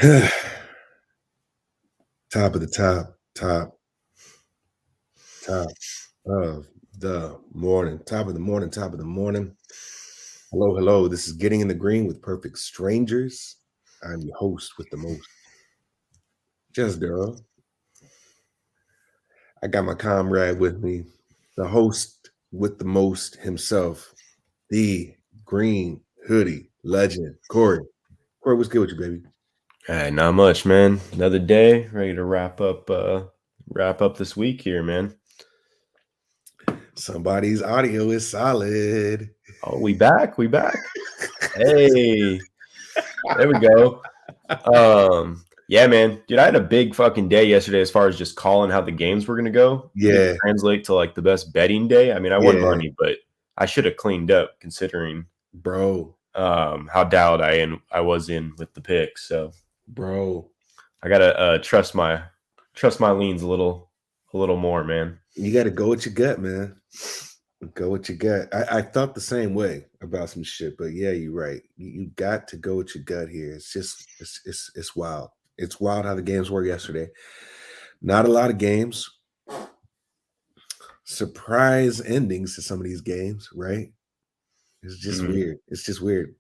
Top of the top of the morning. Top of the morning. Hello. This is Getting in the Green with Perfect Strangers. I'm your host with the most. Just Daryl. I got my comrade with me, the host with the most himself, the green hoodie legend, Corey. Corey, what's good with you, baby? Hey, not much, man. Another day, ready to wrap up this week here, man. Somebody's audio is solid. Oh, we back. Hey, there we go. Yeah, man. Dude, I had a big fucking day yesterday as far as just calling how the games were gonna go. Yeah. Translate to like the best betting day. I mean, I won money, but I should have cleaned up considering bro. How dialed I was in with the picks. So bro, I gotta trust my leans a little more, man. You gotta go with your gut, man. Go with your gut. I thought the same way about some shit, but yeah, you're right. You got to go with your gut here. It's just it's wild. It's wild how the games were yesterday. Not a lot of games. Surprise endings to some of these games, right? It's just weird. It's just weird.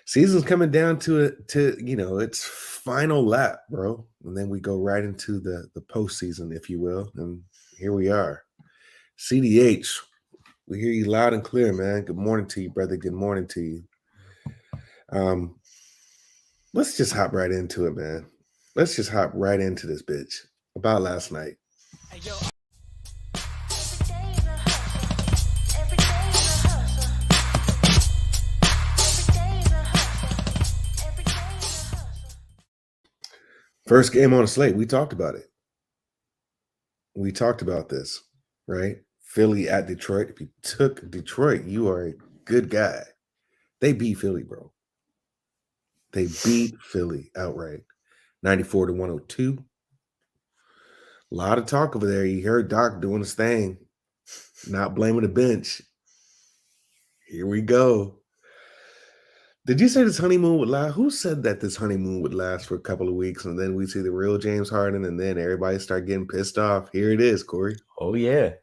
Season's coming down to its final lap, bro. And then we go right into the postseason, if you will. And here we are. CDH, we hear you loud and clear, man. Good morning to you, brother. Good morning to you. Let's just hop right into it, man. Let's just hop right into this bitch about last night. First game on the slate, we talked about it. We talked about this, right? Philly at Detroit. If you took Detroit, you are a good guy. They beat Philly, bro. They beat Philly outright. 94-102. A lot of talk over there. You heard Doc doing his thing. Not blaming the bench. Here we go. Did you say this honeymoon would last? Who said that this honeymoon would last for a couple of weeks and then we see the real James Harden and then everybody start getting pissed off? Here it is, Corey. Oh, yeah.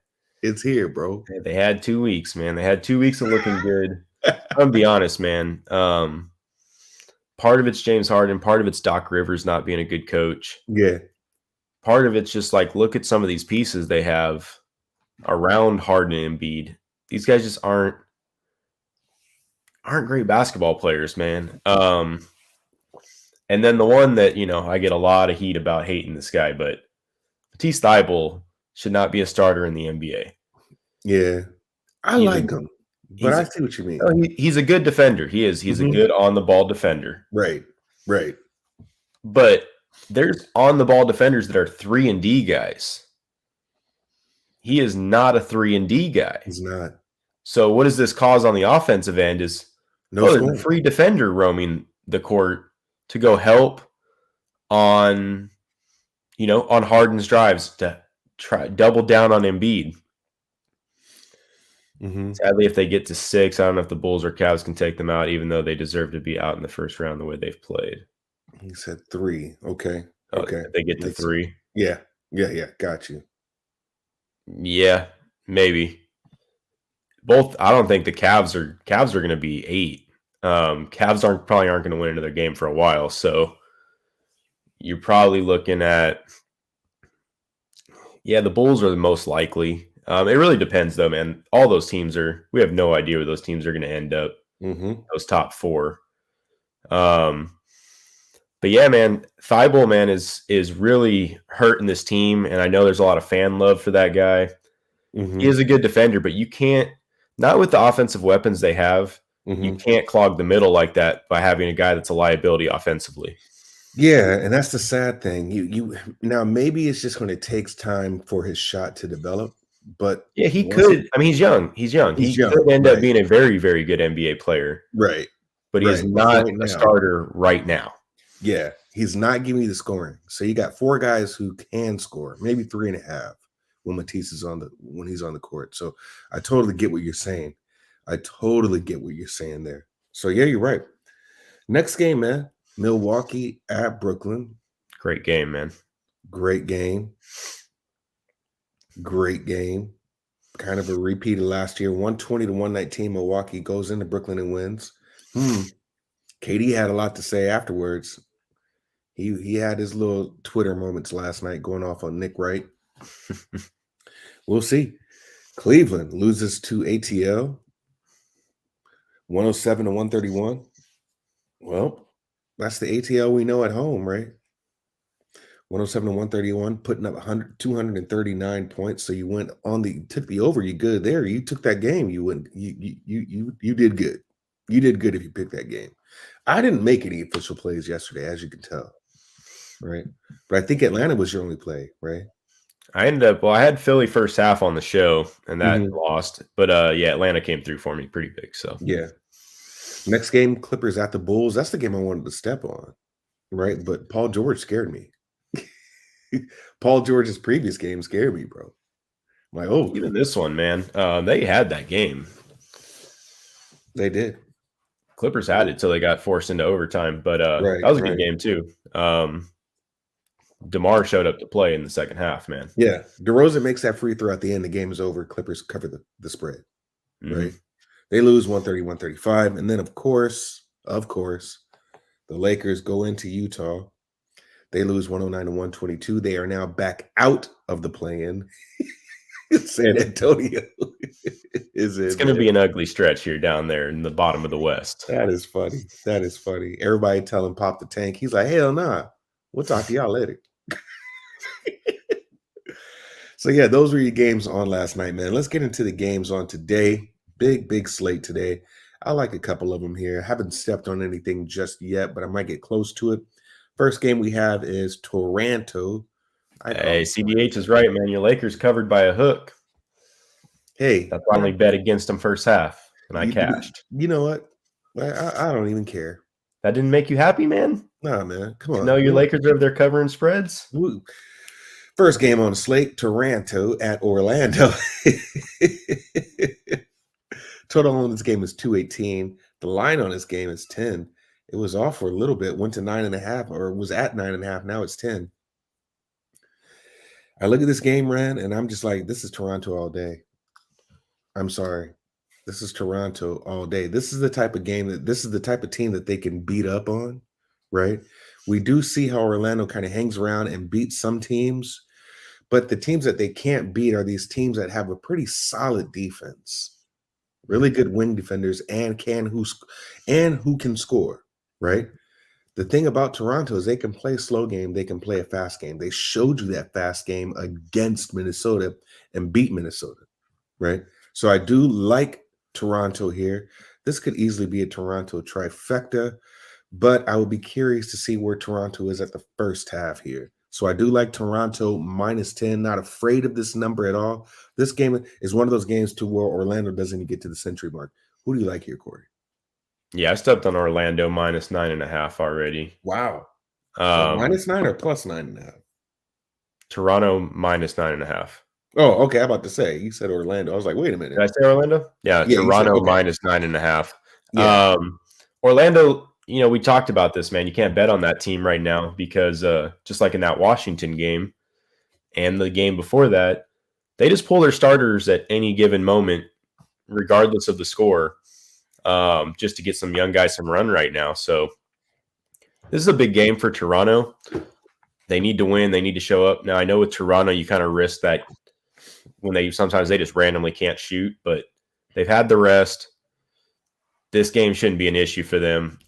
It's here, bro. They had 2 weeks, man. They had 2 weeks of looking good. I'm gonna be honest, man. Part of it's James Harden. Part of it's Doc Rivers not being a good coach. Yeah. Part of it's just like, look at some of these pieces they have around Harden and Embiid. These guys just aren't great basketball players, man. And then the one that, I get a lot of heat about hating this guy, but Matisse Thybulle should not be a starter in the NBA. Yeah. I like him, but I see what you mean. He's a good defender. He is. He's a good on-the-ball defender. Right. But there's on-the-ball defenders that are 3-and-D guys. He is not a 3-and-D guy. He's not. So what does this cause on the offensive end is there's a free defender roaming the court to go help on Harden's drives to try double down on Embiid. Sadly, if they get to 6, I don't know if the Bulls or Cavs can take them out, even though they deserve to be out in the first round the way they've played. He said 3. Okay. They get to 3. Yeah. Got you. Yeah, maybe. Both. I don't think the Cavs are going to be 8. Cavs probably aren't going to win another game for a while, so you're probably looking at the Bulls are the most likely. It really depends, though, man. All those teams we have no idea where those teams are going to end up. Those top 4. But yeah, man, Thybulle, man, is really hurting this team, and I know there's a lot of fan love for that guy. He is a good defender, but you can't, not with the offensive weapons they have, you can't clog the middle like that by having a guy that's a liability offensively. Yeah, and that's the sad thing. You now maybe it's just going to take time for his shot to develop, but yeah, he could. I mean, he's young. He could end up being a very, very good NBA player. Right. But he is not a starter right now. Yeah, he's not giving you the scoring. So you got 4 guys who can score, maybe 3.5 when Matisse is when he's on the court. So I totally get what you're saying. I totally get what you're saying there. So yeah, you're right. Next game, man. Milwaukee at Brooklyn. Great game, man. Great game. Great game. Kind of a repeat of last year. 120 to 119. Milwaukee goes into Brooklyn and wins. KD had a lot to say afterwards. He had his little Twitter moments last night going off on Nick Wright. We'll see. Cleveland loses to ATL 107 to 131. Well, that's the ATL we know at home, right? 107 to 131, putting up 239 points. So you went on took the over. You good there. You took that game. You went. You did good. You did good if you picked that game. I didn't make any official plays yesterday, as you can tell, right? But I think Atlanta was your only play, right? I had Philly first half on the show, and that lost. But yeah, Atlanta came through for me pretty big. So yeah. Next game, Clippers at the Bulls. That's the game I wanted to step on, right? But Paul George scared me. Paul George's previous game scared me, bro. I'm like, oh, even this one, man. They had that game. They did. Clippers had it till they got forced into overtime, but that was a good game too. DeMar showed up to play in the second half, man. Yeah, DeRozan makes that free throw at the end. The game is over. Clippers cover the spread, right? They lose 130-135, and then of course, the Lakers go into Utah. They lose 109-122. They are now back out of the play-in. San Antonio is it? It's going to be an ugly stretch here down there in the bottom of the West. That is funny. That is funny. Everybody tell him pop the tank. He's like, hell nah. We'll talk to y'all later. So yeah, those were your games on last night, man. Let's get into the games on today. Big slate today. I like a couple of them here. Haven't stepped on anything just yet, but I might get close to it. First game we have is Toronto. Hey, CBH is right, man. Your Lakers covered by a hook. Hey, I finally bet against them first half, and I cashed. You know what? I don't even care. That didn't make you happy, man? Nah, man. Come on. No, your Lakers are over there covering spreads? Woo. First game on the slate, Toronto at Orlando. Total on this game is 218. The line on this game is 10. It was off for a little bit, went to 9.5, or was at 9.5. Now it's 10. I look at this game, Rand, and I'm just like, this is Toronto all day. I'm sorry. This is Toronto all day. This is the type of game this is the type of team that they can beat up on, right? We do see how Orlando kind of hangs around and beats some teams, but the teams that they can't beat are these teams that have a pretty solid defense, really good wing defenders, and who can score, right? The thing about Toronto is they can play a slow game, they can play a fast game. They showed you that fast game against Minnesota and beat Minnesota, right? So I do like Toronto here. This could easily be a Toronto trifecta, but I would be curious to see where Toronto is at the first half here. So I do like Toronto -10, not afraid of this number at all. This game is one of those games to where Orlando doesn't even get to the century mark. Who do you like here, Corey? Yeah, I stepped on Orlando -9.5 already. Wow. -9 or +9.5? Toronto -9.5. Oh, okay. I'm about to say, you said Orlando. I was like, wait a minute. Did I say Orlando? Yeah, Toronto -9.5. Yeah. Orlando, we talked about this, man. You can't bet on that team right now because just like in that Washington game and the game before that, they just pull their starters at any given moment, regardless of the score, just to get some young guys some run right now. So this is a big game for Toronto. They need to win. They need to show up. Now, I know with Toronto, you kind of risk that when sometimes they just randomly can't shoot, but they've had the rest. This game shouldn't be an issue for them.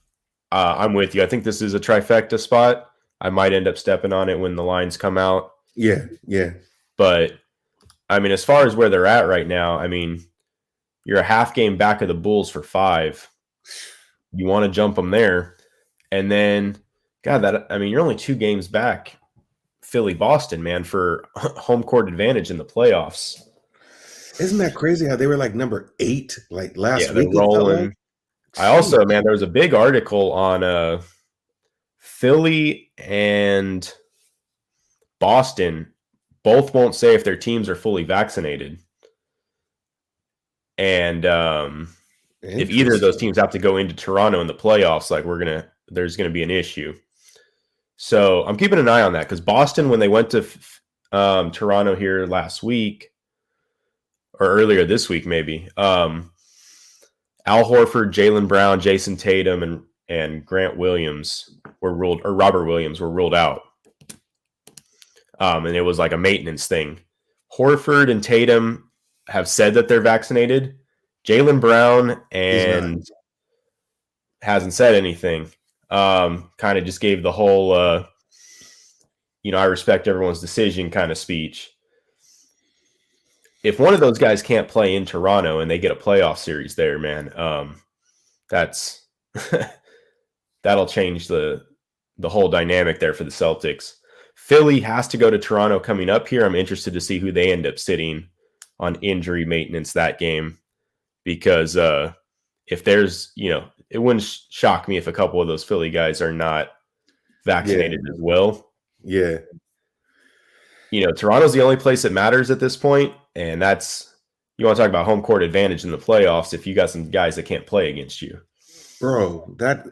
I'm with you. I think this is a trifecta spot. I might end up stepping on it when the lines come out. Yeah. But, I mean, as far as where they're at right now, I mean, you're a half game back of the Bulls for 5. You want to jump them there. And then, God, you're only 2 games back, Philly-Boston, man, for home court advantage in the playoffs. Isn't that crazy how they were like number 8 like last week? They're rolling. I also, man, there was a big article on Philly and Boston both won't say if their teams are fully vaccinated. And if either of those teams have to go into Toronto in the playoffs, like we're going to there's going to be an issue. So I'm keeping an eye on that because Boston, when they went to Toronto here last week or earlier this week, maybe Al Horford, Jaylen Brown, Jason Tatum, and Grant Williams were ruled, or Robert Williams were ruled out. And it was like a maintenance thing. Horford and Tatum have said that they're vaccinated. Jaylen Brown and hasn't said anything. Kind of just gave the whole, I respect everyone's decision kind of speech. If one of those guys can't play in Toronto and they get a playoff series there, man, that's that'll change the whole dynamic there for the Celtics. Philly has to go to Toronto coming up here. I'm interested to see who they end up sitting on injury maintenance that game, because if there's, it wouldn't shock me if a couple of those Philly guys are not vaccinated as well. Yeah. Toronto's the only place that matters at this point, and that's, you want to talk about home court advantage in the playoffs if you got some guys that can't play against you. Bro, that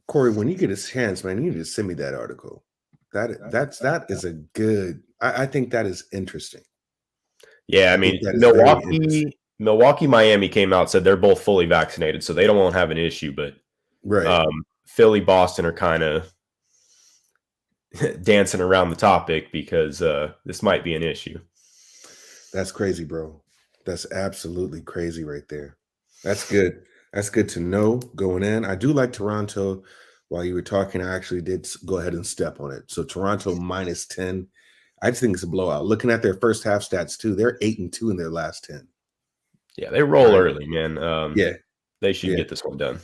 Corey, when you get a chance, man, you need to send me that article. That is a good. I think that is interesting. Yeah, I mean, Milwaukee, Miami came out, said they're both fully vaccinated, so they won't have an issue. But Philly, Boston are kind of dancing around the topic because this might be an issue. That's crazy, bro. That's absolutely crazy right there. That's good. That's good to know going in. I do like Toronto. While you were talking, I actually did go ahead and step on it. So Toronto -10. I just think it's a blowout. Looking at their first half stats too, they're 8-2 in their last 10. Yeah, they roll early, man. They should get this one done.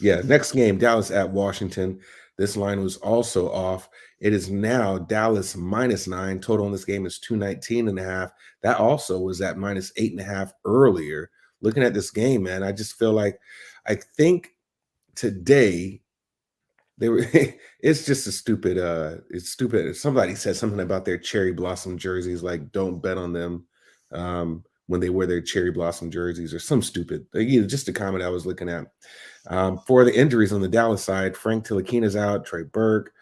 Yeah, next game, Dallas at Washington. This line was also off. It is now Dallas -9. Total on this game is 219.5. That also was at -8.5 earlier. Looking at this game, man, I just feel like I think today it's just a stupid it's stupid. Somebody said something about their cherry blossom jerseys, like don't bet on them when they wear their cherry blossom jerseys, or some stupid, just a comment I was looking at. For the injuries on the Dallas side, Frank Ntilikina's out, Trey Burke,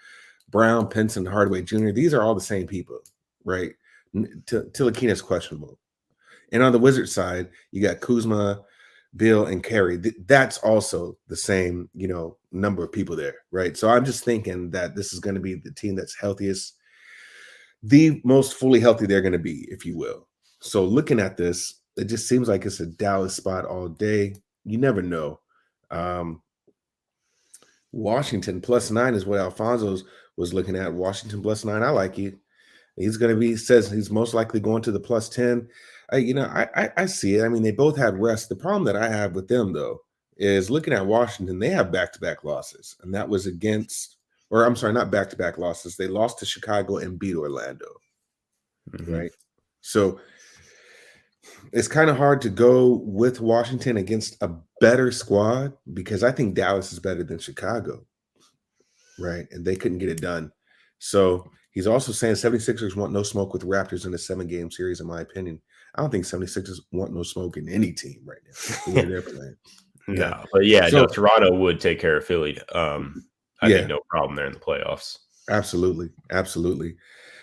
Brown, Pinson, Hardaway Jr. These are all the same people, right? Ntilikina's questionable. And on the Wizards side, you got Kuzma, Bill, and Carey. That's also the same, number of people there, right? So I'm just thinking that this is going to be the team that's healthiest, the most fully healthy they're going to be, if you will. So looking at this, it just seems like it's a Dallas spot all day. You never know. Washington +9 is what Alfonso was looking at. Washington +9. I like it. He's going to be, says he's most likely going to the +10. I see it. I mean, they both had rest. The problem that I have with them, though, is looking at Washington, they have back-to-back losses. And that was not back-to-back losses. They lost to Chicago and beat Orlando, right? So it's kind of hard to go with Washington against a better squad, because I think Dallas is better than Chicago, right? And they couldn't get it done. So he's also saying 76ers want no smoke with Raptors in a 7-game series, in my opinion. I don't think 76ers want no smoke in any team right now. They're playing. No, but Toronto would take care of Philly. I think no problem there in the playoffs. Absolutely.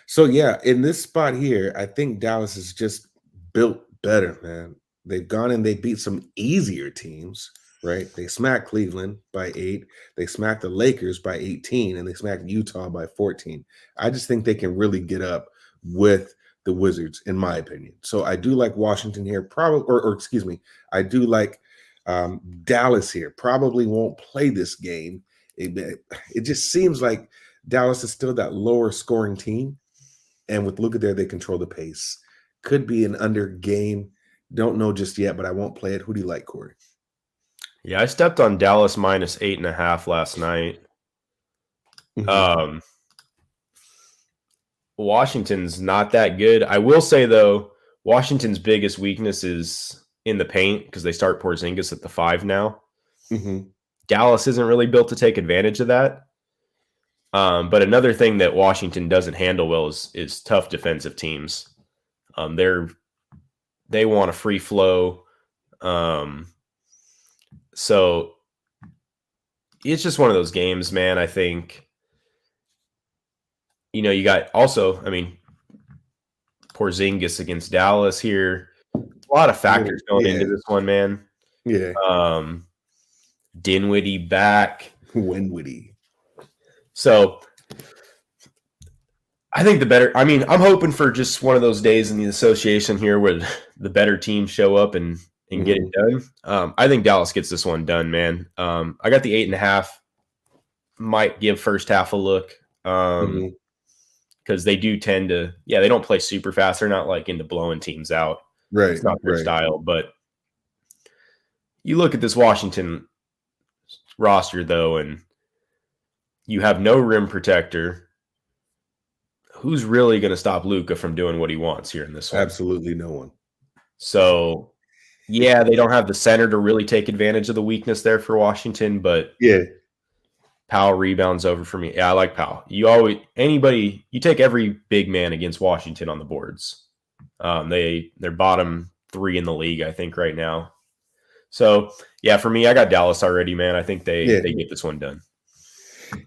So in this spot here, I think Dallas is just built better, man. They've gone and they beat some easier teams, right? They smacked Cleveland by 8. They smacked the Lakers by 18, and they smacked Utah by 14. I just think they can really get up with the Wizards, in my opinion. So I do like Washington here, I do like Dallas here. Probably won't play this game. It just seems like Dallas is still that lower scoring team, and with Luka there, they control the pace. Could be an under game. Don't know just yet, but I won't play it. Who do you like, Corey? Yeah, I stepped on Dallas -8.5 last night. Washington's not that good. I will say, though, Washington's biggest weakness is in the paint, because they start Porzingis at the 5 now. Dallas isn't really built to take advantage of that. But another thing that Washington doesn't handle well is tough defensive teams. They want a free flow. So it's just one of those games, man. I think, you got also, I mean, Porzingis against Dallas here. A lot of factors going Yeah, into this one, man. yeah. Um, Dinwiddie back. Winwitty. So I think I'm hoping for just one of those days in the association here where the better teams show up and get it done. I think Dallas gets this one done, man. I got the 8.5. Might give first half a look. Because they do tend to, they don't play super fast. They're not like into blowing teams out. Right. It's not their style. But you look at this Washington roster, though, and you have no rim protector. Who's really going to stop Luka from doing what he wants here in this one? Absolutely no one. So, they don't have the center to really take advantage of the weakness there for Washington, but Powell rebounds over for me. Yeah, I like Powell. You take every big man against Washington on the boards. They're bottom 3 in the league, I think, right now. So, for me, I got Dallas already, man. I think they get this one done.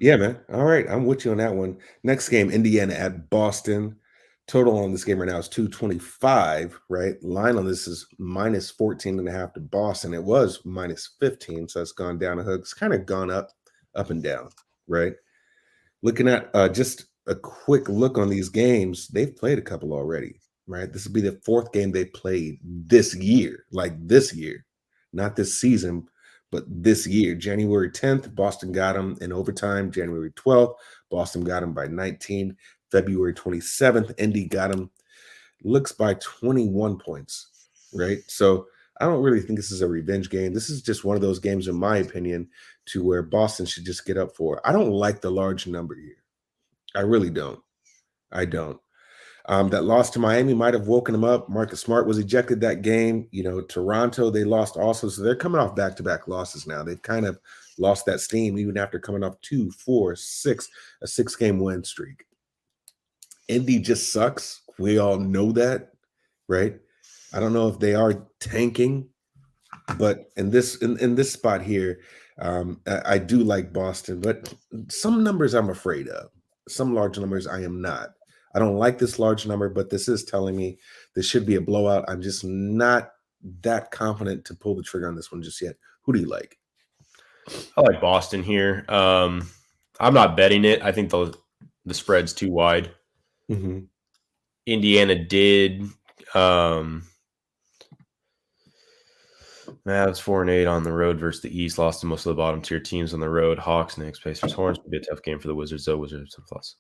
Yeah, man. All right. I'm with you on that one. Next game, Indiana at Boston. Total on this game right now is 225, right? Line on this is minus 14.5 to Boston. It was minus 15, so it's gone down a hook. It's kind of gone up and down, right? Looking at just a quick look on these games, they've played a couple already, right? This will be the 4th game they played this year, not this season, but this year. January 10th, Boston got them in overtime. January 12th, Boston got them by 19. February 27th, Indy got them, looks by 21 points, right? So I don't really think this is a revenge game. This is just one of those games, in my opinion, to where Boston should just get up for. I don't like the large number here. I really don't. I don't. That loss to Miami might have woken them up. Marcus Smart was ejected that game. Toronto, they lost also. So they're coming off back-to-back losses now. They've kind of lost that steam even after coming off 2, 4, 6, a 6-game win streak. Indy just sucks. We all know that, right? I don't know if they are tanking, but in this spot here, I do like Boston, but some numbers I'm afraid of. Some large numbers I am not. I don't like this large number, but this is telling me this should be a blowout. I'm just not that confident to pull the trigger on this one just yet. Who do you like? I like Boston here. I'm not betting it. I think the spread's too wide. Indiana did. Mavs 4-8 on the road versus the East. Lost to most of the bottom tier teams on the road. Hawks, Knicks, Pacers, Hornets would be a tough game for the Wizards, though. Wizards have plus.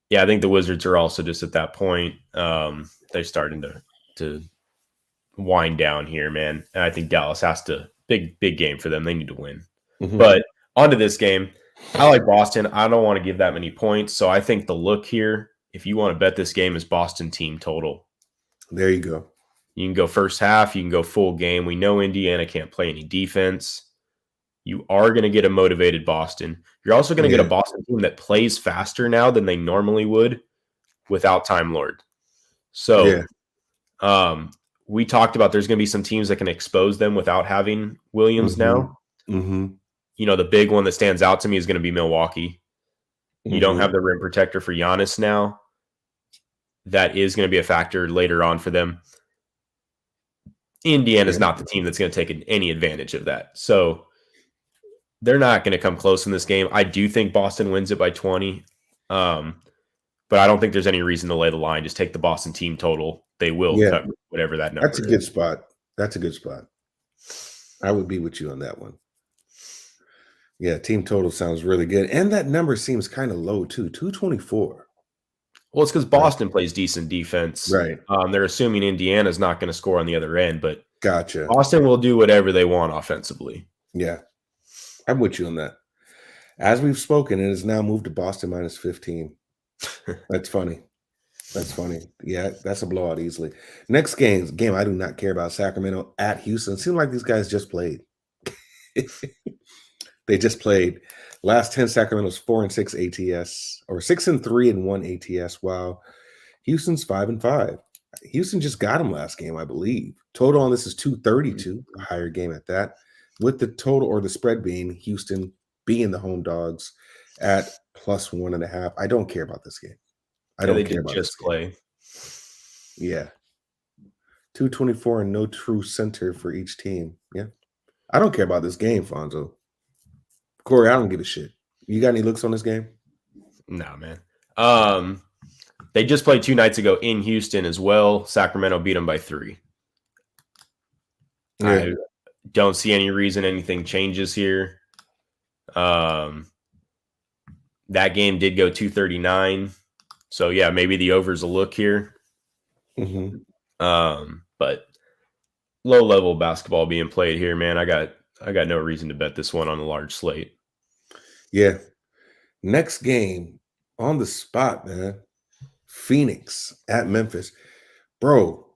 Yeah, I think the Wizards are also just at that point. They're starting to wind down here, man. And I think Dallas has to big game for them. They need to win. But onto this game, I like Boston. I don't want to give that many points, so I think the look here, if you want to bet this game, is Boston team total. There you go. You can go first half. You can go full game. We know Indiana can't play any defense. You are going to get a motivated Boston. You're also going to get a Boston team that plays faster now than they normally would without Time Lord. So we talked about there's going to be some teams that can expose them without having Williams now. The big one that stands out to me is going to be Milwaukee. You don't have the rim protector for Giannis now. That is going to be a factor later on for them. Indiana's not the team that's going to take any advantage of that. So they're not going to come close in this game. I do think Boston wins it by 20. But I don't think there's any reason to lay the line. Just take the Boston team total. They will cut whatever that number is. That's a good spot. That's a good spot. I would be with you on that one. Yeah, team total sounds really good. And that number seems kind of low, too. 224. Well, it's because Boston plays decent defense. Right. They're assuming Indiana's not going to score on the other end, but gotcha. Boston will do whatever they want offensively. Yeah. I'm with you on that. As we've spoken, it has now moved to Boston minus 15. That's funny. That's funny. Yeah, that's a blowout easily. Next game I do not care about. Sacramento at Houston. It seems like these guys just played. They just played. Last 10 Sacramento's 4-6 ATS, or 6-3 and 1 ATS. Wow. Houston's 5-5. Houston just got him last game, I believe. Total on this is 232, a higher game at that. With the total or the spread being Houston being the home dogs at +1.5. I don't care about this game. I Yeah, don't they care did about this just game. play. Yeah. 224 and no true center for each team. Yeah. I don't care about this game, Fonzo. Corey, I don't give a shit. You got any looks on this game? No, man. They just played 2 nights ago in Houston as well. Sacramento beat them by 3. Yeah. I don't see any reason anything changes here. That game did go 239. So, yeah, maybe the over's a look here. Mm-hmm. But low-level basketball being played here, man. I got no reason to bet this one on a large slate. Yeah. Next game on the spot, man. Phoenix at Memphis. Bro,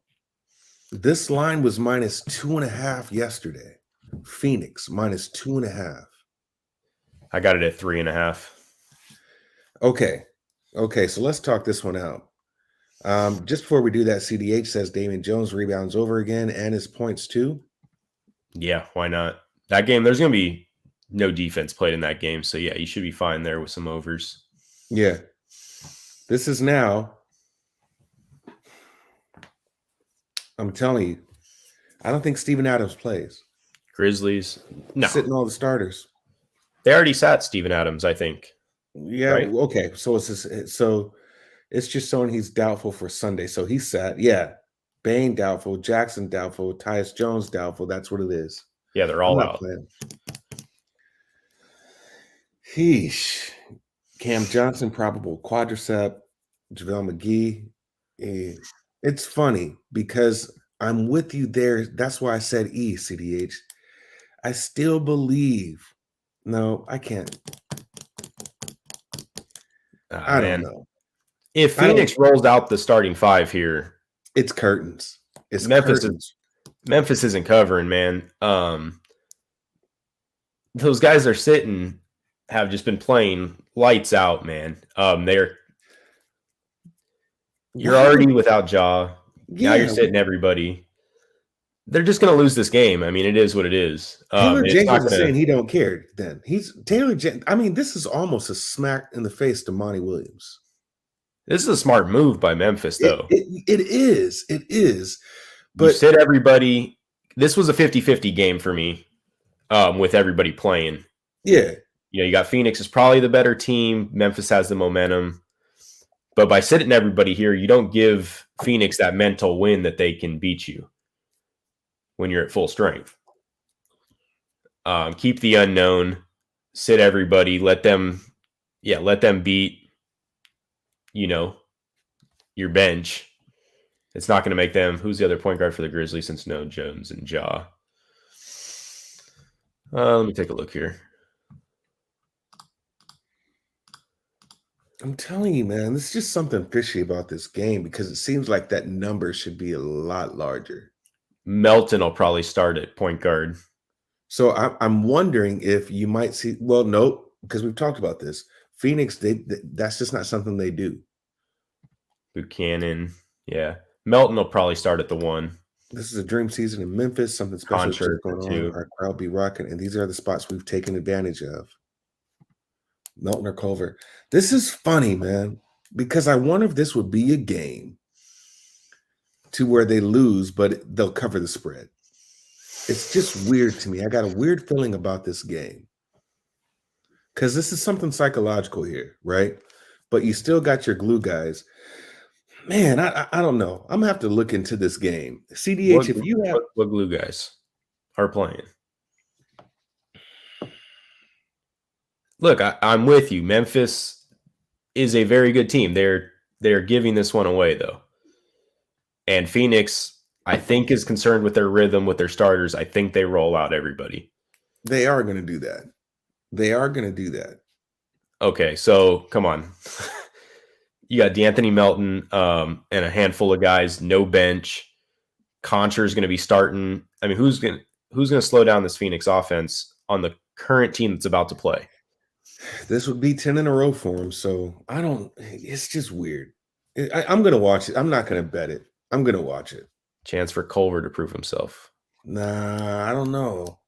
this line was -2.5 yesterday. Phoenix -2.5. I got it at 3.5. Okay. Okay, so let's talk this one out. Just before we do that, CDH says Damian Jones rebounds over again and his points too. Yeah, why not? That game, there's going to be no defense played in that game. So, yeah, you should be fine there with some overs. Yeah. This is now, I'm telling you, I don't think Steven Adams plays. Grizzlies, no. Sitting all the starters. They already sat Steven Adams, I think. Yeah, right? Okay. So it's just showing he's doubtful for Sunday. So he's sat. Yeah. Bain doubtful, Jackson doubtful, Tyus Jones doubtful. That's what it is. Yeah, they're I'm all not out. playing. Heesh. Cam Johnson, probable quadricep. JaVale McGee. It's funny because I'm with you there. That's why I said E, CDH. I still believe. No, I can't. I don't know. If Phoenix rolls out the starting 5 here, it's curtains. It's Memphis curtains. Memphis isn't covering, man. Those guys are sitting have just been playing lights out, man. You're already without Ja. Yeah. Now you're sitting everybody. They're just going to lose this game. I mean, it is what it is. Taylor Jenkins is saying he don't care. Then I mean, this is almost a smack in the face to Monty Williams. This is a smart move by Memphis, though. It is. It is. But you said everybody. This was a 50-50 game for me with everybody playing. Yeah. You got Phoenix is probably the better team. Memphis has the momentum. But by sitting everybody here, you don't give Phoenix that mental win that they can beat you when you're at full strength. Keep the unknown. Sit everybody. Let them beat, your bench. It's not going to make them. Who's the other point guard for the Grizzlies since no Jones and Ja? Let me take a look here. I'm telling you, man, there's just something fishy about this game because it seems like that number should be a lot larger. Melton will probably start at point guard. So I'm wondering if you might see. Well, no, because we've talked about this. Phoenix, that's just not something they do. Buchanan, yeah. Melton will probably start at the 1. This is a dream season in Memphis. Something special is going on. Our crowd be rocking, and these are the spots we've taken advantage of. Melton or Culver. This is funny, man, because I wonder if this would be a game to where they lose, but they'll cover the spread. It's just weird to me. I got a weird feeling about this game because this is something psychological here, right? But you still got your glue guys. Man, I don't know. I'm gonna have to look into this game. CDH, if you have what glue guys are playing. Look, I'm with you. Memphis is a very good team. They're giving this one away though. And Phoenix, I think, is concerned with their rhythm with their starters. I think they roll out everybody. They are going to do that. They are going to do that. Okay, so come on. You got D'Anthony Melton and a handful of guys, no bench. Concher is going to be starting. I mean, who's going to slow down this Phoenix offense on the current team that's about to play? This would be 10 in a row for him. So it's just weird. I'm going to watch it. I'm not going to bet it. I'm going to watch it. Chance for Culver to prove himself. Nah, I don't know.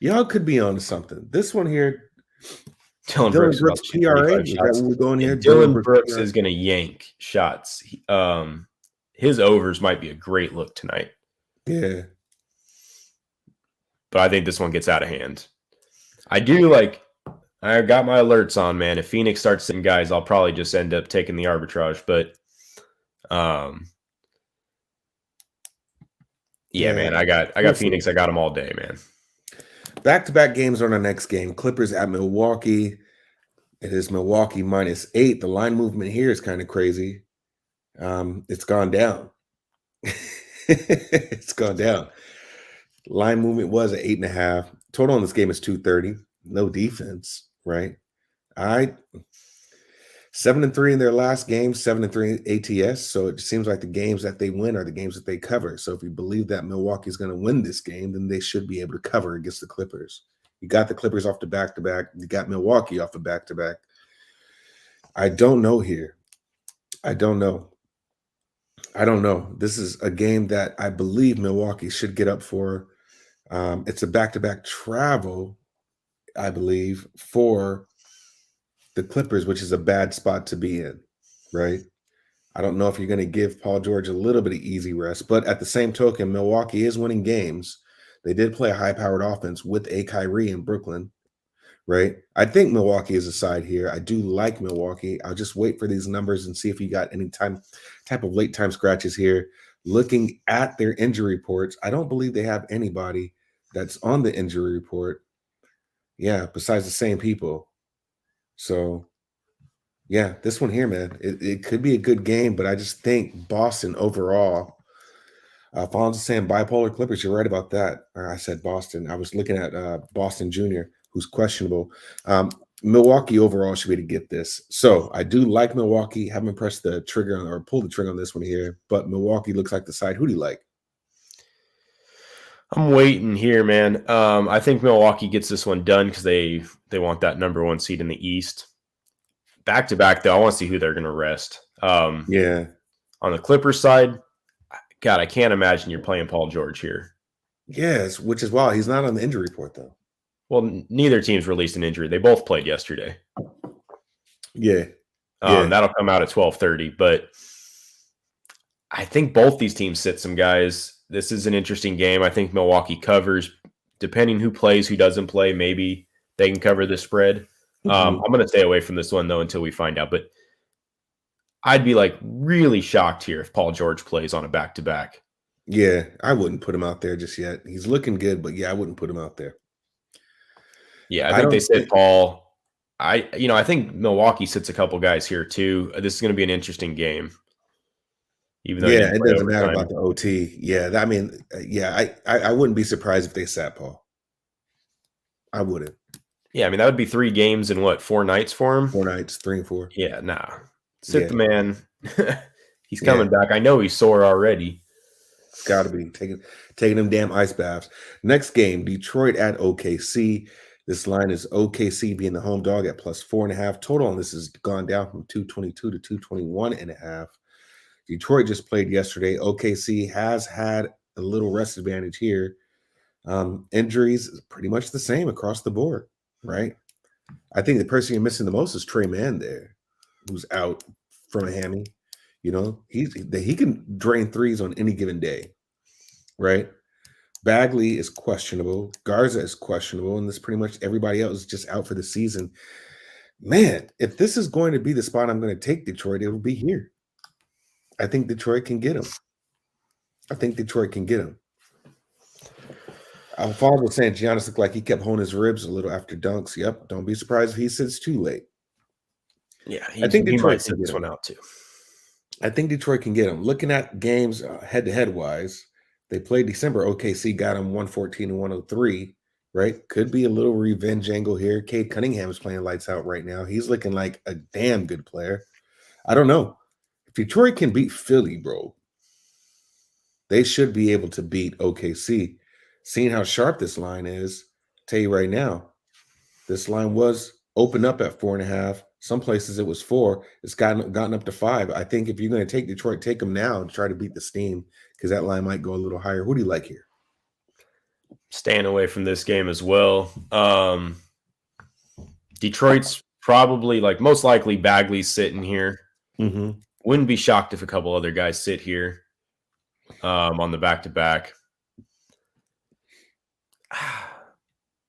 Y'all could be on to something. This one here, Dylan Dylan Brooks is about Brooks to shoot PRA. 35 Is that shots. what we're going here? And Dylan Dylan Brooks Brooks PRA. is going to yank shots. His overs might be a great look tonight. Yeah. But I think this one gets out of hand. I got my alerts on, man. If Phoenix starts sitting guys, I'll probably just end up taking the arbitrage. But yeah, man, I got Phoenix. I got them all day, man. Back-to-back games on our next game. Clippers at Milwaukee. It is Milwaukee -8. The line movement here is kind of crazy. It's gone down. It's gone down. Line movement was at 8.5. Total on this game is 230. No defense, right? 7-3 in their last game, 7-3 ATS. So it seems like the games that they win are the games that they cover. So if you believe that Milwaukee's going to win this game, then they should be able to cover against the Clippers. You got the Clippers off the back-to-back. You got Milwaukee off the back-to-back. I don't know here. I don't know. This is a game that I believe Milwaukee should get up for. It's a back-to-back travel, I believe, for the Clippers, which is a bad spot to be in, right? I don't know if you're going to give Paul George a little bit of easy rest, but at the same token, Milwaukee is winning games. They did play a high-powered offense with a Kyrie in Brooklyn, right? I think Milwaukee is a side here. I do like Milwaukee. I'll just wait for these numbers and see if you got any type of late time scratches here. Looking at their injury reports, I don't believe they have anybody that's on the injury report. Yeah, besides the same people. So, yeah, this one here, man, it could be a good game, but I just think Boston overall. Fonz is saying bipolar Clippers. You're right about that. I said Boston. I was looking at Boston Jr., who's questionable. Milwaukee overall should be able to get this. So I do like Milwaukee. Haven't pressed the trigger or pulled the trigger on this one here, but Milwaukee looks like the side. Who do you like? I'm waiting here, man. I think Milwaukee gets this one done because they want that number 1 seed in the East. Back to back, though, I want to see who they're going to rest. Yeah. On the Clippers side, God, I can't imagine you're playing Paul George here. Yes, which is wild. He's not on the injury report, though. Well, neither team's released an injury. They both played yesterday. Yeah. That'll come out at 12:30. But I think both these teams sit some guys. This is an interesting game. I think Milwaukee covers. Depending who plays, who doesn't play, maybe they can cover the spread. I'm going to stay away from this one, though, until we find out. But I'd be really shocked here if Paul George plays on a back-to-back. Yeah, I wouldn't put him out there just yet. He's looking good, but yeah, I wouldn't put him out there. Yeah, I think they said Paul. I think Milwaukee sits a couple guys here too. This is going to be an interesting game. Even though it doesn't matter about the OT. Yeah, I wouldn't be surprised if they sat Paul. I wouldn't. Yeah, I mean that would be 3 games in what, 4 nights for him? 4 nights, 3 and 4. Yeah, nah. Sit the man. He's coming back. I know he's sore already. It's got to be taking them damn ice baths. Next game, Detroit at OKC. This line is OKC being the home dog at +4.5. Total on this has gone down from 222 to 221.5. Detroit just played yesterday. OKC has had a little rest advantage here. Injuries is pretty much the same across the board, right? I think the person you're missing the most is Trey Mann there, who's out from a hammy. He can drain threes on any given day, right? Bagley is questionable. Garza is questionable, and this pretty much everybody else is just out for the season. Man, if this is going to be the spot I'm going to take Detroit, it will be here. I think Detroit can get him. Alfonso was saying Giannis looked like he kept holding his ribs a little after dunks. Yep. Don't be surprised if he sits too late. Yeah, I think Detroit might sit this one out too. I think Detroit can get him. Looking at games head-to-head wise, they played December. OKC got him 114 and 103, right? Could be a little revenge angle here. Cade Cunningham is playing lights out right now. He's looking like a damn good player. I don't know. If Detroit can beat Philly, bro, they should be able to beat OKC. Seeing how sharp this line is, tell you right now, this line was opened up at 4.5. Some places it was 4. It's gotten up to 5. I think if you're going to take Detroit, take them now and try to beat the steam because that line might go a little higher. Who do you like here? Staying away from this game as well. Detroit's probably most likely Bagley's sitting here. Mm-hmm. Wouldn't be shocked if a couple other guys sit here on the back-to-back.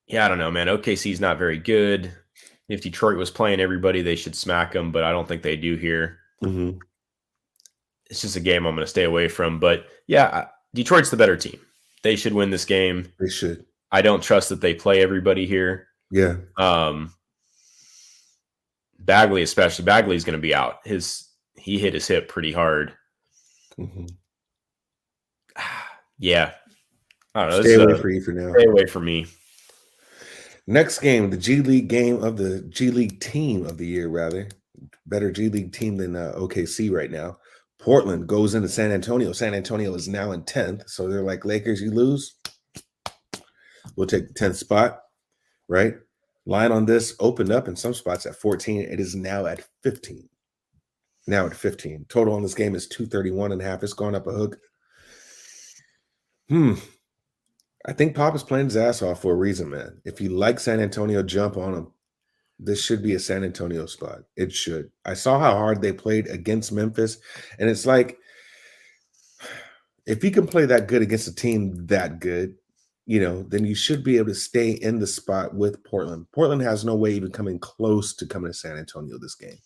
Yeah, I don't know, man. OKC's not very good. If Detroit was playing everybody, they should smack them, but I don't think they do here. Mm-hmm. It's just a game I'm going to stay away from. But yeah, Detroit's the better team. They should win this game. They should. I don't trust that they play everybody here. Yeah. Bagley, especially. Bagley's going to be out. He hit his hip pretty hard. Mm-hmm. Yeah. I don't know. Stay away for you for now. Stay away from me. Next game, the G League game of the G League team of the year, rather. Better G League team than OKC right now. Portland goes into San Antonio. San Antonio is now in 10th. So they're like, Lakers, you lose. We'll take the 10th spot, right? Line on this opened up in some spots at 14. It is now at 15. Now at 15. Total on this game is 231.5. It's gone up a hook. I think Pop is playing his ass off for a reason, man. If you like San Antonio, jump on him. This should be a San Antonio spot. It should. I saw how hard they played against Memphis, and it's like, if you can play that good against a team that good, then you should be able to stay in the spot with Portland. Portland has no way even coming close to coming to San Antonio this game.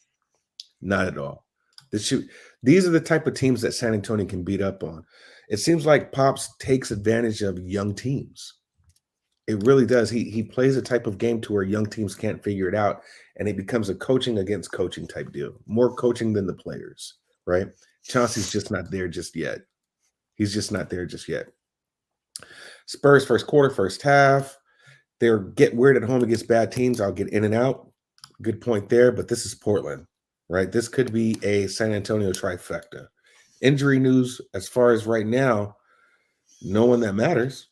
Not at all. These are the type of teams that San Antonio can beat up on. It seems like Pops takes advantage of young teams. It really does. He plays a type of game to where young teams can't figure it out, and it becomes a coaching against coaching type deal. More coaching than the players, right? Chauncey's just not there just yet. He's just not there just yet. Spurs first quarter, first half. They're get weird at home against bad teams. I'll get in and out. Good point there, but this is Portland, right? This could be a San Antonio trifecta. Injury news as far as right now, no one that matters.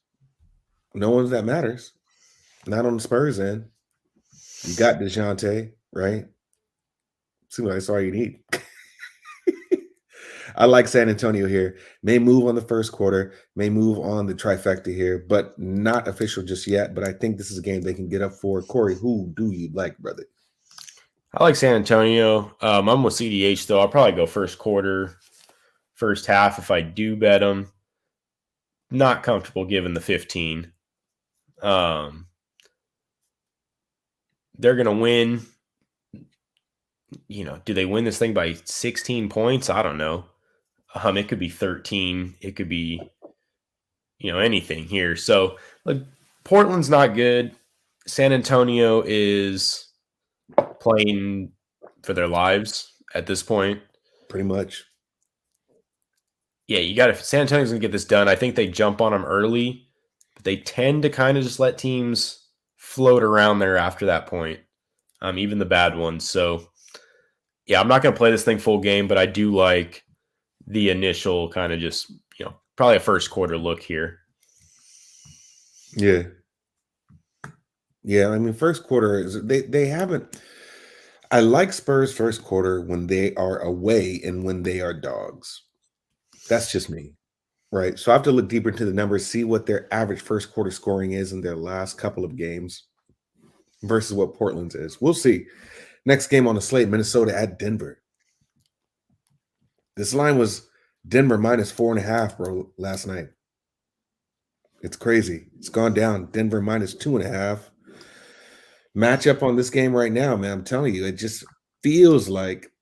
No one that matters. Not on the Spurs end. You got DeJounte, right? Seems like that's all you need. I like San Antonio here. May move on the first quarter, may move on the trifecta here, but not official just yet. But I think this is a game they can get up for. Corey, who do you like, brother? I like San Antonio. I'm with CDH, though. I'll probably go first quarter, first half if I do bet them. Not comfortable giving the 15. They're going to win. Do they win this thing by 16 points? I don't know. It could be 13. It could be, anything here. So, Portland's not good. San Antonio is playing for their lives at this point. Pretty much. Yeah, San Antonio's going to get this done. I think they jump on them early. They tend to kind of just let teams float around there after that point, even the bad ones. So, yeah, I'm not going to play this thing full game, but I do like the initial kind of just, probably a first quarter look here. Yeah. Yeah, I mean, first quarter is they haven't. I like Spurs first quarter when they are away and when they are dogs. That's just me. Right. So I have to look deeper into the numbers, see what their average first quarter scoring is in their last couple of games versus what Portland's is. We'll see. Next game on the slate, Minnesota at Denver. This line was Denver minus 4.5, bro, last night. It's crazy. It's gone down. Denver minus 2.5. Matchup on this game right now, man. I'm telling you, it just feels like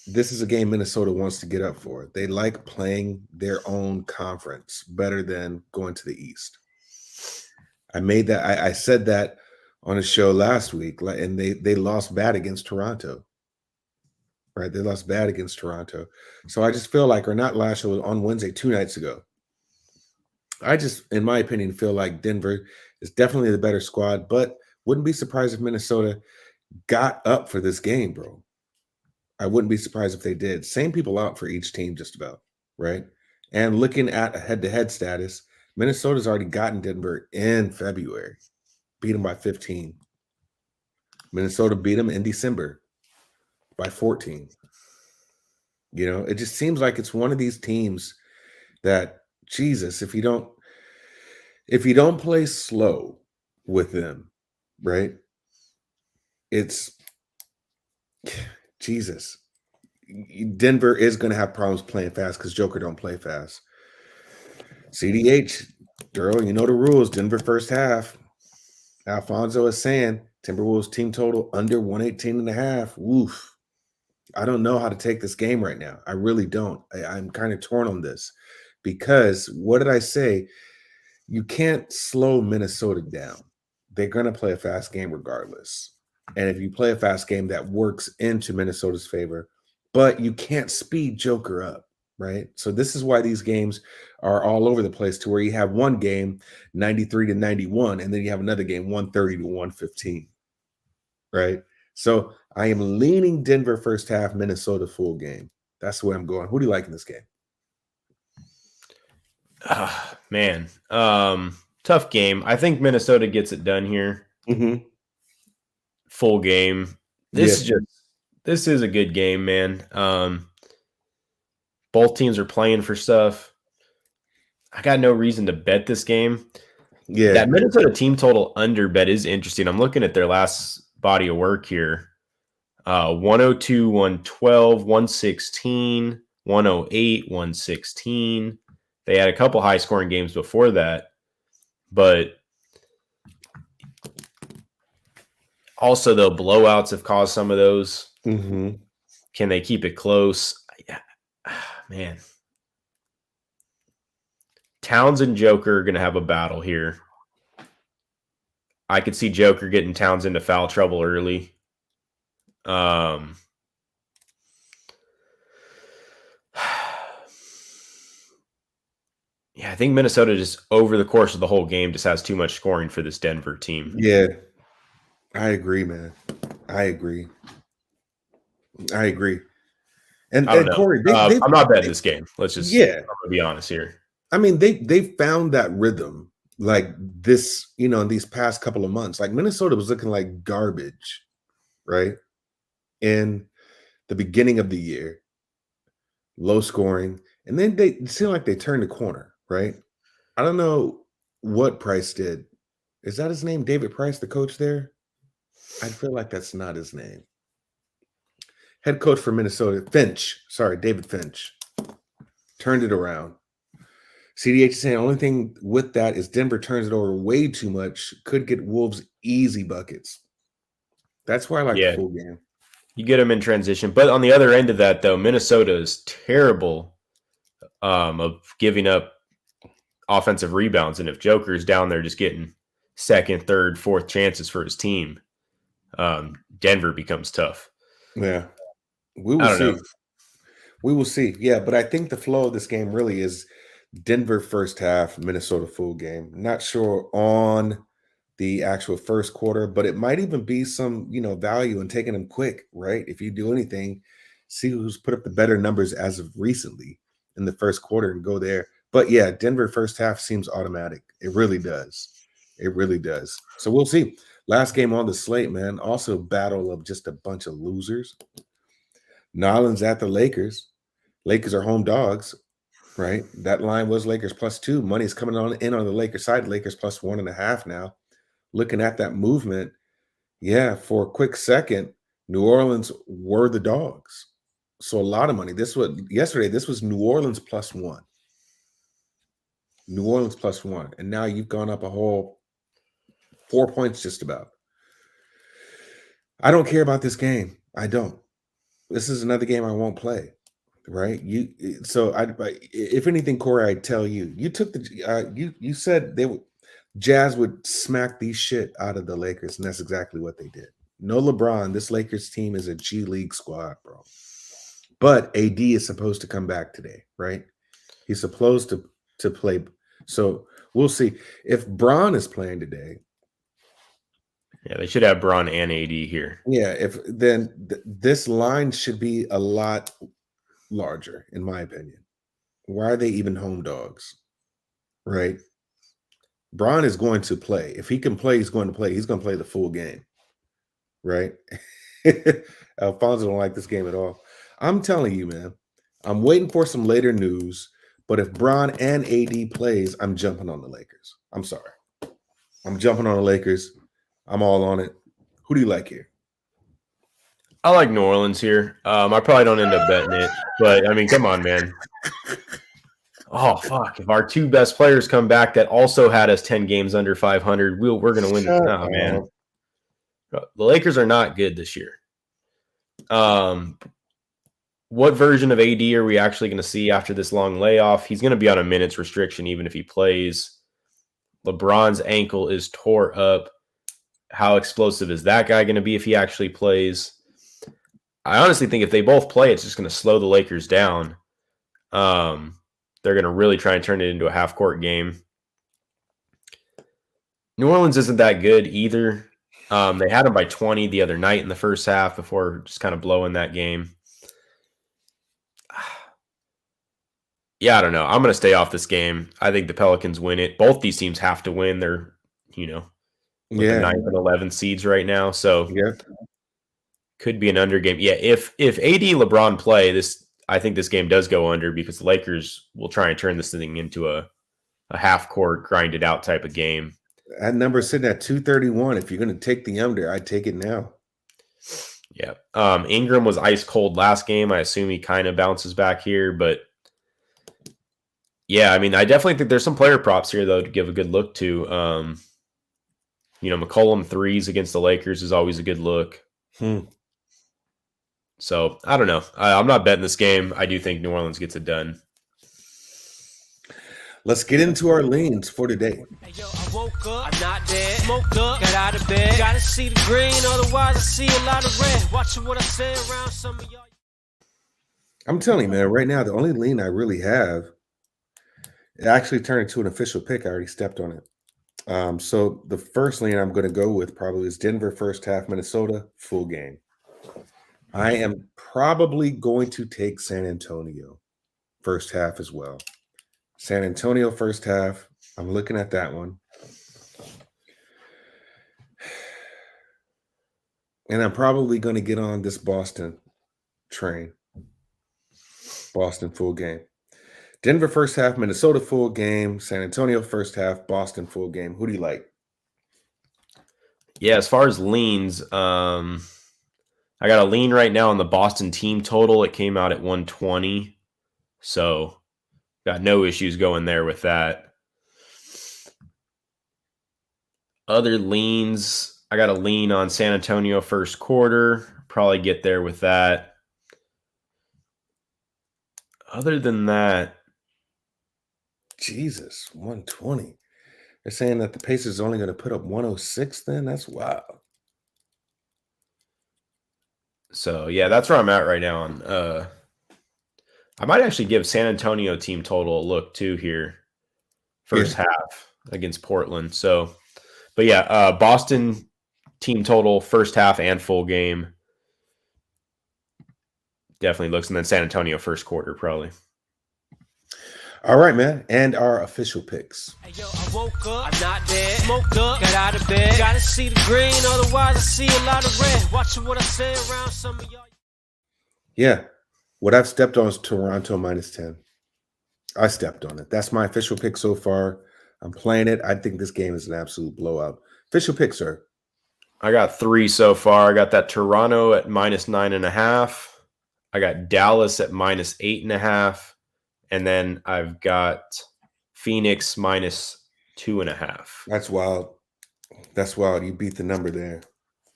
this is a game Minnesota wants to get up for. They like playing their own conference better than going to the East. I said that on a show last week, and they lost bad against Toronto. Right? They lost bad against Toronto. So I just feel like, or not last show, on Wednesday, 2 nights ago. I just, in my opinion, feel like Denver is definitely the better squad, but wouldn't be surprised if Minnesota got up for this game, bro. I wouldn't be surprised if they did. Same people out for each team, just about, right? And looking at a head-to-head status, Minnesota's already gotten Denver in February, beat them by 15. Minnesota beat them in December by 14. It just seems like it's one of these teams that, Jesus, if you don't If you don't play slow with them, right? It's Jesus. Denver is going to have problems playing fast because Joker don't play fast. CDH, girl, you know the rules. Denver first half. Alfonso is saying Timberwolves team total under 118 and a half. Woof. I don't know how to take this game right now. I really don't. I'm kind of torn on this because what did I say? You can't slow Minnesota down. They're going to play a fast game regardless. And if you play a fast game, that works into Minnesota's favor, but you can't speed Joker up, right? So this is why these games are all over the place to where you have one game 93 to 91, and then you have another game 130 to 115, right? So I am leaning Denver first half, Minnesota full game. That's where I'm going. Who do you like in this game? Man, tough game. I think Minnesota gets it done here. Mm-hmm. Full game. This is a good game, man. Both teams are playing for stuff. I got no reason to bet this game. Yeah. That Minnesota team total under bet is interesting. I'm looking at their last body of work here. 102, 112, 116, 108, 116. They had a couple high scoring games before that, but also the blowouts have caused some of those. Mm-hmm. Can they keep it close? Yeah. Man. Towns and Joker are going to have a battle here. I could see Joker getting Towns into foul trouble early. Yeah, I think Minnesota just over the course of the whole game just has too much scoring for this Denver team. Yeah, I agree, man. I agree. And Corey, I'm not betting this game. Let's just I'm gonna be honest here. I mean, they found that rhythm like this, in these past couple of months. Like Minnesota was looking like garbage, right? In the beginning of the year, low scoring, and then they seem like they turned the corner, right? I don't know what Price did. Is that his name? David Price, the coach there? I feel like that's not his name. Head coach for Minnesota, David Finch, turned it around. CDH is saying the only thing with that is Denver turns it over way too much, could get Wolves easy buckets. That's why I like the full game. You get them in transition. But on the other end of that, though, Minnesota is terrible of giving up offensive rebounds. And if Joker's down there just getting second, third, fourth chances for his team, Denver becomes tough. Yeah. We will see. We will see. Yeah, but I think the flow of this game really is Denver first half, Minnesota full game. Not sure on the actual first quarter, but it might even be some, value in taking them quick, right? If you do anything, see who's put up the better numbers as of recently in the first quarter and go there. But yeah, Denver first half seems automatic. It really does. It really does. So we'll see. Last game on the slate, man. Also battle of just a bunch of losers. Nolans at the Lakers. Lakers are home dogs, right? That line was Lakers +2. Money's coming in on the Lakers side. Lakers +1.5 now. Looking at that movement, yeah, for a quick second, New Orleans were the dogs. So a lot of money. This was New Orleans +1. New Orleans +1. And now you've gone up a whole 4 points just about. I don't care about this game. I don't. This is another game I won't play, right? If anything, Corey, I tell you, you took you said Jazz would smack the shit out of the Lakers, and that's exactly what they did. No LeBron, this Lakers team is a G League squad, bro. But AD is supposed to come back today, right? He's supposed to play. So we'll see if Bron is playing today. Yeah, they should have Bron and AD here. Yeah, this line should be a lot larger, in my opinion. Why are they even home dogs? Right? Bron is going to play. If he can play, he's going to play. He's going to play the full game. Right? Alfonso don't like this game at all. I'm telling you, man. I'm waiting for some later news, But if Bron and AD plays, I'm jumping on the Lakers. I'm sorry. I'm jumping on the Lakers. I'm all on it. Who do you like here? I like New Orleans here. I probably don't end up betting it, but I mean, come on, man. Oh fuck! If our two best players come back that also had us 10 games under 500, we're gonna win. Oh man, the Lakers are not good this year. What version of AD are we actually going to see after this long layoff? He's going to be on a minutes restriction even if he plays. LeBron's ankle is tore up. How explosive is that guy going to be if he actually plays? I honestly think if they both play, it's just going to slow the Lakers down. They're going to really try and turn it into a half-court game. New Orleans isn't that good either. They had them by 20 the other night in the first half before just kind of blowing that game. Yeah, I don't know. I'm going to stay off this game. I think the Pelicans win it. Both these teams have to win. They're, the 9th and 11th seeds right now. So could be an under game. Yeah, if AD LeBron play, I think this game does go under because the Lakers will try and turn this thing into a half-court, grinded out type of game. That number is sitting at 231. If you're going to take the under, I'd take it now. Yeah. Ingram was ice cold last game. I assume he kind of bounces back here, but yeah, I mean, I definitely think there's some player props here, though, to give a good look to. McCollum threes against the Lakers is always a good look. So, I don't know. I'm not betting this game. I do think New Orleans gets it done. Let's get into our leans for today. Hey, yo, I woke up, I'm not dead. Smoked up, got out of bed. Gotta see the green, otherwise I see a lot of red. Watching what I say around some of y'all. I'm telling you, man, right now, the only lean I really have, it actually turned into an official pick. I already stepped on it. So the first lean I'm going to go with probably is Denver first half, Minnesota full game. I am probably going to take San Antonio first half as well. San Antonio first half. I'm looking at that one. And I'm probably going to get on this Boston train. Boston full game. Denver first half, Minnesota full game, San Antonio first half, Boston full game. Who do you like? Yeah, as far as leans, I got a lean right now on the Boston team total. It came out at 120. So got no issues going there with that. Other leans, I got a lean on San Antonio first quarter. Probably get there with that. Other than that, Jesus, 120. They're saying that the Pacers are only going to put up 106 then? That's wild. So, yeah, that's where I'm at right now. I might actually give San Antonio team total a look, too, here. First half against Portland. So, but yeah, Boston team total, first half and full game. Definitely looks. And then San Antonio first quarter, probably. All right, man. And our official picks. Hey, yo, I woke up, I'm not dead. Smoked up, got out of bed. Gotta see the green, otherwise I see a lot of red. Watching what I say around some of y'all. Yeah. What I've stepped on is Toronto minus 10. I stepped on it. That's my official pick so far. I'm playing it. I think this game is an absolute blowout. Official pick, sir. I got 3 so far. I got that Toronto at minus 9.5. I got Dallas at minus 8.5. And then I've got Phoenix minus 2.5. That's wild. That's wild. You beat the number there.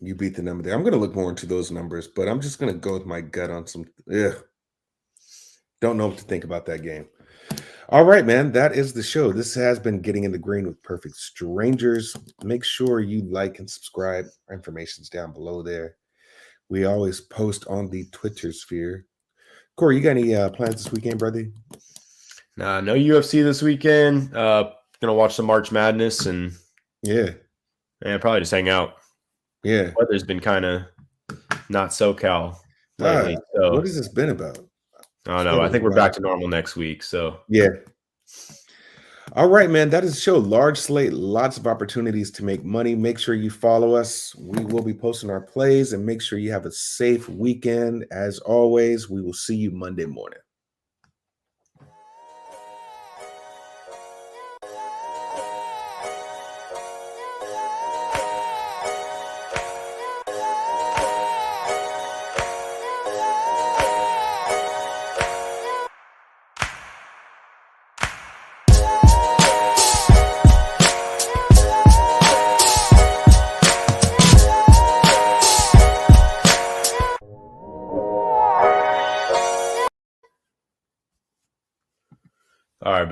I'm going to look more into those numbers, but I'm just going to go with my gut on some. Don't know what to think about that game. All right, man. That is the show. This has been Getting in the Green with Perfect Strangers. Make sure you like and subscribe. Our information's down below there. We always post on the Twitter sphere. Corey, you got any plans this weekend, brother? No UFC this weekend. Gonna watch some March Madness and probably just hang out. Yeah, weather's been kind of not SoCal lately. So what has this been about? I don't know. I think we're back to normal next week. So yeah. All right, man. That is the show. Large slate, lots of opportunities to make money. Make sure you follow us. We will be posting our plays, and make sure you have a safe weekend. As always, we will see you Monday morning. All right, big